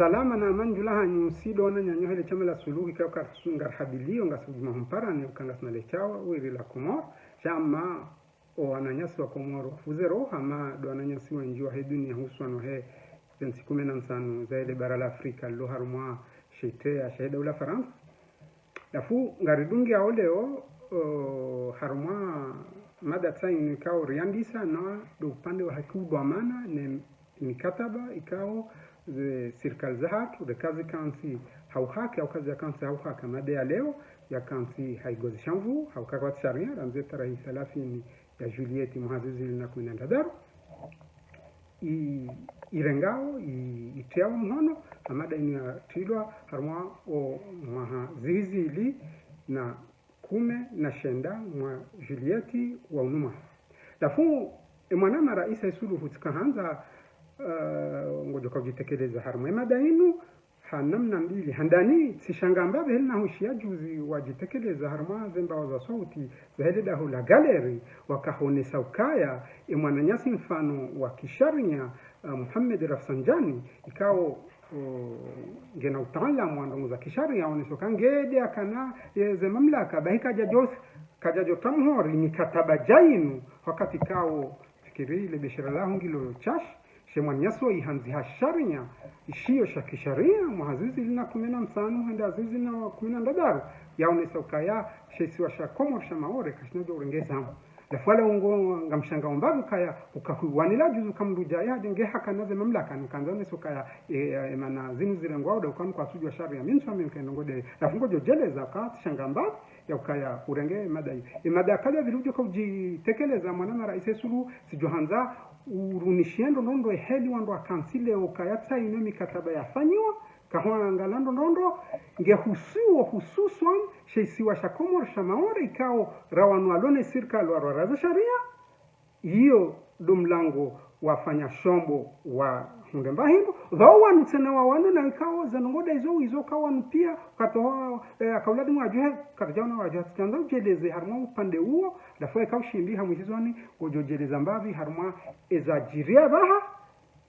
salama na amani jula hanyu sido na nyanyo hele chama la suluhi kwa kasungar habilio ngasujima humpara ni ukangas na lechawa wiri la Komoro chama o ananyasi wa Komoro fuzero hama do ananyasi wa njiwa he dunia huswano he zensi 15 zaidi bara la Afrika lo harumwa sheitea shahida ula Faransa lafu ngaridungi ao leo harumwa mada tsaini kao riandisa na do upande wa haki udwamana ne mikataba ikao serikali za hatu de kazi kansi hauhaki au kazi ya kansi hauhaki mada ya leo ya kansi haigozi shamvu haukaka watu sharia ramze tarehe 30 ya Julieti muhazizi na 10 irengao itiao mhono amada ini ya tilwa harumwa o muhazizi ili na 10 mwa Julieti wa unuma lafu mwanama raisa Suluhu tikahanza ngojo kujitekeleza harumwe madainu hanamna mbili handani sishangamba behna hushia juzi wajitekeleza harumwa zemba za sauti zahededa hula galeri wakahone saukaya mwananyasi mfano wa kisharia Muhammad Rafsanjani ikao ngena utaalamu wa ndongo za kisharia onesoka ngede akana ze mamlaka bahika jajos kajajo tamhori mikataba jainu wakati kao fikiri ile bishara la ngilo chash shemwanyaso ihanzi hasharia ishio shakisharia muhazizi lina 15 henda azizi na 10 yaonesoka ya shesiwa shakomo shamaore kashinajo urengeza lafwala ungo ngamshanga ombavu kaya ukahuwanila juzu kamruja ya denge hakana ze mamlaka nkanzane sokaya mana zinu zirengwa oda ukanu kwa sujwa sharia minso amenkendongode lafungo jojeleza ka shangamba ya ukaya urenge madai mada kale vilujo kujitekeleza mwana rais Suluhu sijohanza urunishiendo nondo heli wando akansile ukaya tsaine mikataba yafanywa kahwa ngalando nondo ngehusuo hususan sheisiwa shakomor shamaore ikao rawanu alone serikali wararaza sharia hiyo dumlango wafanya shombo wa hundemba himbo dhawa nitsena wa wanu na ikao zanongoda hizo kawa pia katoa akauladi mwajuhe katajana wajuhe tanda ujeleze harma upande huo lafua ikao shimbi hamwizoni gojojeleza mbavi harma ezajiria baha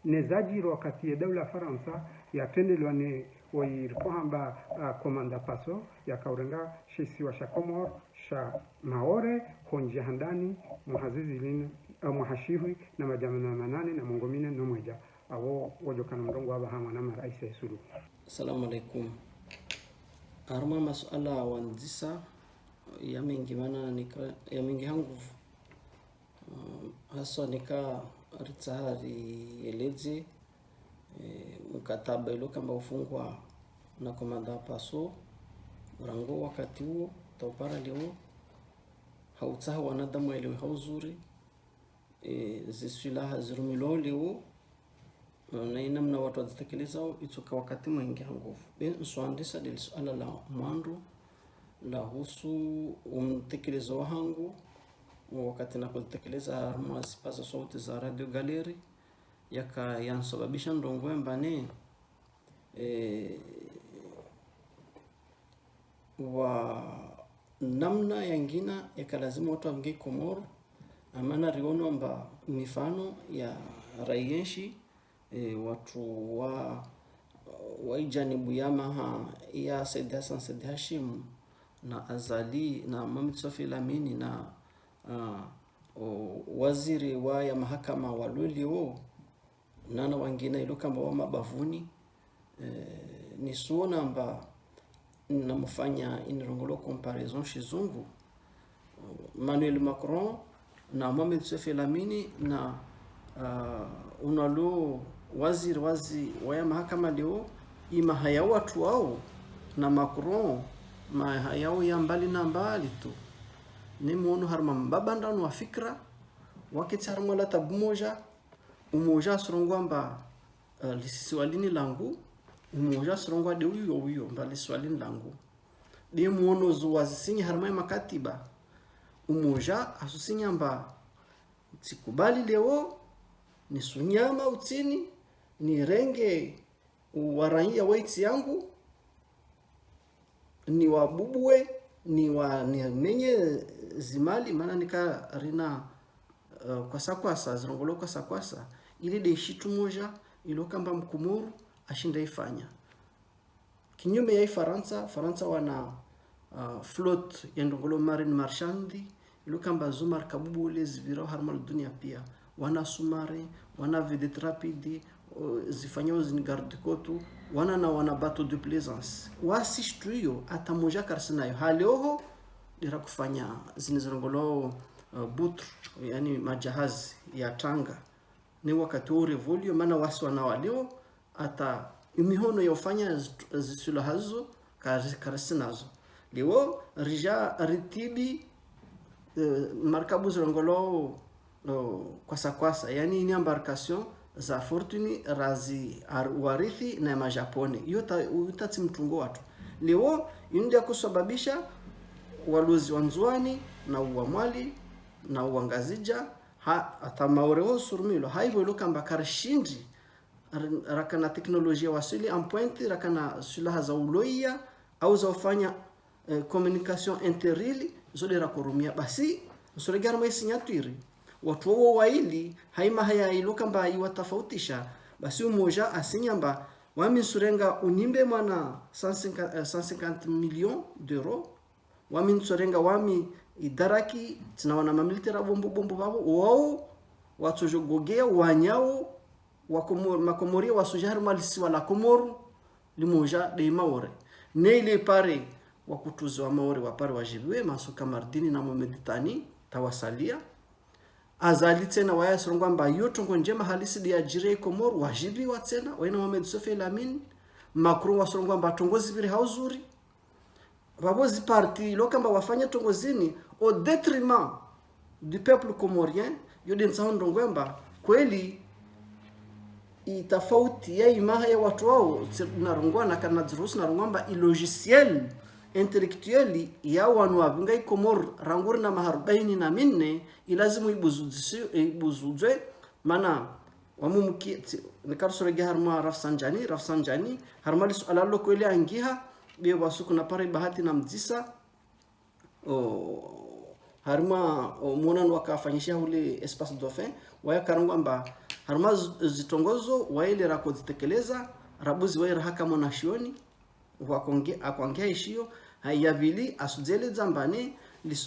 nezajiro wakati ya dawla Faransa yatendelwa ne wairikohamba komanda paso ya kaurenga shisi wa shakomor sha maore honje handani muhazizi lini muhashihi na majamana 8 na mongomine no moja awo wajokana mrongo wa bahama na rais Suluhu. Assalamu alaikum. Arma masuala wanzisa ya mingi mana nika ya mingi hangu haswa nika ritahari eleze mkataba ilo kamba ufungwa na komanda paso rango wakati huo taupara leo hautaha wanadamu elewe hauzuri zisilaha zirumilo leo na inamna watu wazitekeleza itoka wakati mwingi nguvu nswandisa dili suala la mwandu la husu umtekelezo wangu wakati na kutekeleza harma sipaza sauti za radio galeri yaka yansababisha ndongwe mbane wa namna yangina yakalazimu watu wamge Komoro amana riono mba mifano ya raiyenshi watu wa ijanibu yamaha ya Said Hassan Said Hashim na Azali na Mohamed Sofi Lamini na waziri wa ya mahakama walulio nana wangina ilokamba wa mabavuni ni suona mba namufanya inirongolo comparison shizungu Emmanuel Macron na Mohamed Sofi Lamini na unalo waziri wa ya mahakama leo ima haya watu wao na Macron mahayao ya mbali na mbali tu ni muono harma mbabandano wa fikra wakati harma la tabu umoja surongwamba lisiswalini langu umoja surongwa de uyo mbali swalini langu de muono zuwazisinya harma makatiba umoja asusinya mba sikubali leo ni sunyama utini ni renge waraia waiti yangu ni wabubwe ni menye zimali maana nika rina kwa sakwasa zirongolo kwa sakwasa ili de shitu moja ilokamba mkumuru ashinda ifanya. Kinyume ya Faransa wana flotte ya ndongolo marine marchandi ilo kamba zumar kabubu le zibira harmal dunia pia wana sumare wana vedette rapide zifanyao zini garde côte wana bateau de plaisance wasishtuyo atamoja karsinayo halioho dira kufanya zini zongolo butr yani majahazi ya tanga ni wakati wa revolio maana wasi wanawaleo ata imihono yofanya zisula hazo karsinazo leo rija ritibi markabu zongolo kwasa yani ni embarcation za fortune razi warithi na majapone yota utati mtungo watu leo india kusababisha waluzi wanzuani na uamwali na uangazija hata maoreo surmilo haibo ilokamba karshindi rakana teknolojia wasili en pointe rakana sulaha za uloia au za ufanya communication interili zode rakorumia basi usoregara mai signaturi watu wao waili haima haya ilokamba iwatafautisha basi umoja asinyamba wami surenga unimbe mwana 150 millions d'euros wami surenga wami idaraki tina wana mamilitera bombo babo wao watu jogogea wanyao makomori wasujaru malisi wala komoru limoja de maore neile pare wakutuzwa maore wapare wajibiwe masuka mardini na Meditani tawasalia azali tena waya sorongamba yotongo njema halisi dia jire komoru wajibiwa tena waina Mohamed Sofi Lamin Macron wasorongamba tongozi biri hauzuri babozi parti lokamba wafanya tongozini au détriment du peuple comorien yode nsaundo ngwamba kweli itafauti ya imaha ya watu wao narungwana kana zirusi narungamba ilogiciel intellectuel ya wanu wabingai komor ranguri na maharubaini na minne ilazimu ibuzuzwe mana wamumki nikarsorege harma Rafsanjani harmali sualalo kweli angiha biyo basuku na pare bahati na mzisa harma mwana wakafanyisha ule espace dauphin waya karangamba harma zitongozo waile rakozitekeleza rabuzi waira haka monashioni akwangea ishio hayavili asuzele zambane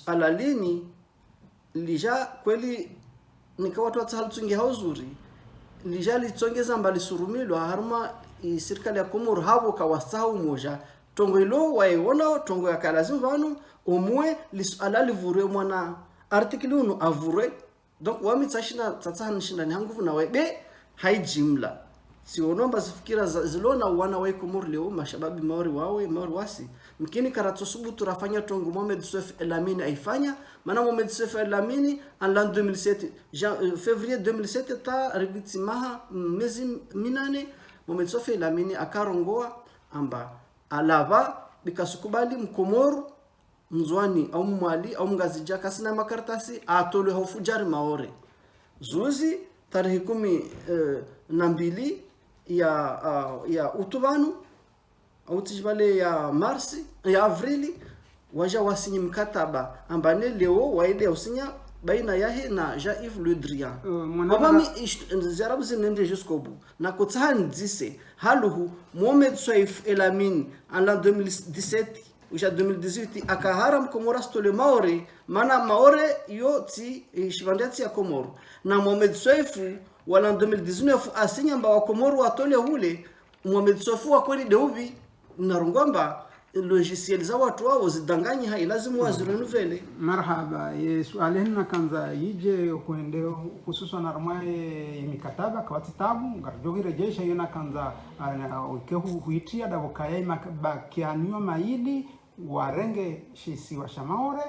alalini lija kweli nikawatu watsaltunge hauzuri lija litongeza mbali surumilwa harma serikali ya Komoro habo kawasau moja tongo ilo waiona tongo ya kalazimu vanu omwe lisuala livure mwana article uno avure donc wami tsashina tsatsana shinda ni hanguvu na webe haijimla sionomba zifikira zilona wana wa Komoro leo mashababi maori wasi mkini karato subutu rafanya tongo Mohamed Sofi Lamini aifanya maana Mohamed Sofi Lamini en l'an 2007 février 2007 ta rebiti maha mezi minane Mohamed Sofi Lamini akarongoa amba alava bikasukubali mkomoro mzwani au mwali au mgazija kasina makartasi atole hofujari maore zuzi tarehe 12 ya utubanu au tijibale ya marsi ya avrili waja wasinyi mkataba ambane leo waide usinya baina yahe na Jean-Yves Le Drian babami zarabu zinende jusqu'au bout na kotsan dise haluhu Mohamed Soif Elamin en l'an 2017 ou 2018 akaharam Comoras to le maore mana maore yo ti shivandati ya Komoro na Mohamed Soif wala 2019 asinya wa Komoro atole hule Mohamed Soif wa kweli deubi narungwamba logiciel za watu wao zidanganyi hai lazima wazirenuvele marhaba swalena kanza yije kuende hususan armaye mikataba kwa kitabu ngarjogi rejesha yona kanza ukehu huitia davokaya mabakianyo maidi warenge shisi wa shamaore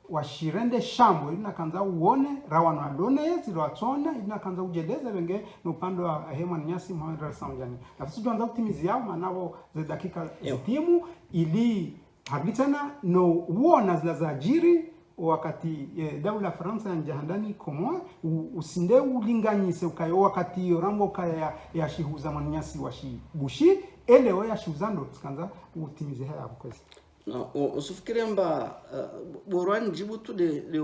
washirende shambo ina kanza uone rawano adone zilwatsona ina kanza ujeleza wenge no upande wa hema nyasi Mohamed Rafsanjani afisi tuanza kutimizi yao manavo za dakika zitimu ili habitana no uona zilazajiri wakati daula Faransa njahandani komo usinde ulinganyise ukayo wakati yorambo kaya ya shihuza manyasi wa shibushi elewe ya shihuzando kanza utimizi haya kwezi no usufikiri mba borwani Djibouti le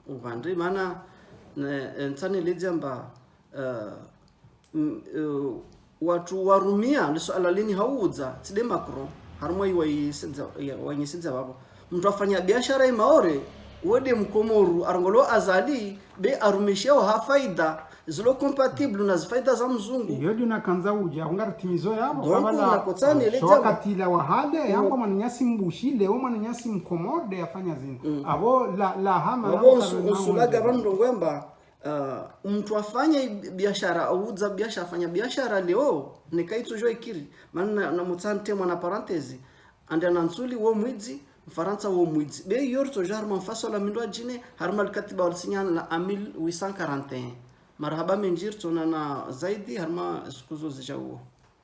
uvandri maana ntani ledzamba watu warumia ni swala lini hauza tide Macron harumwa wanyesiza babo mtu afanya biashara imaore wode mkomoru arongolo azali be arumishao hafaida zilo compatible na faida za mzungu iyo dina kanza uja ngara timizo yabo kabala wakati la wahade yango mananyasi mbushi leo mananyasi mkomode afanya zini abo la hama abo usulaga rando ngwemba mtu afanya biashara auza biashara afanya biashara leo nikaitujoi kiri maana na mutante mwana parenthese ande nansuli wo mwidzi Faransa wo mwidzi be yorto jarma mfasola mindwa jine harmal katiba walsinyana la 1841 marhaba menjir tonana zaidi harma skuzo zijawo